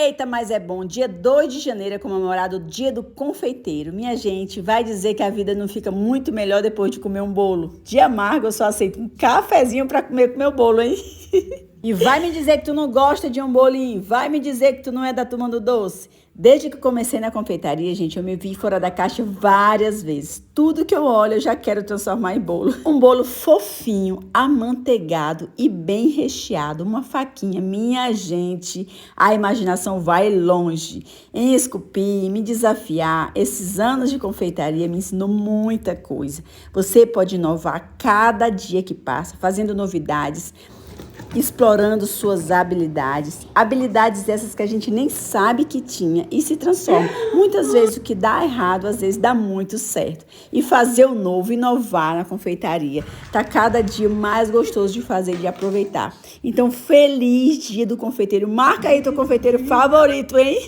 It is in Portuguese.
Eita, mas é bom. Dia 2 de janeiro é comemorado o Dia do Confeiteiro. Minha gente, vai dizer que a vida não fica muito melhor depois de comer um bolo? De amargo, eu só aceito um cafezinho pra comer com meu bolo, hein? E vai me dizer que tu não gosta de um bolinho? Vai me dizer que tu não é da turma do doce? Desde que comecei na confeitaria, gente, eu me vi fora da caixa várias vezes. Tudo que eu olho, eu já quero transformar em bolo. Um bolo fofinho, amanteigado e bem recheado. Uma faquinha. Minha gente, a imaginação vai longe. Em esculpir, me desafiar. Esses anos de confeitaria me ensinou muita coisa. Você pode inovar cada dia que passa, fazendo novidades, explorando suas habilidades essas que a gente nem sabe que tinha e se transforma. Muitas vezes o que dá errado, às vezes dá muito certo. E fazer o novo, inovar na confeitaria, tá cada dia mais gostoso de fazer e de aproveitar. Então, feliz Dia do Confeiteiro. Marca aí teu confeiteiro favorito, hein?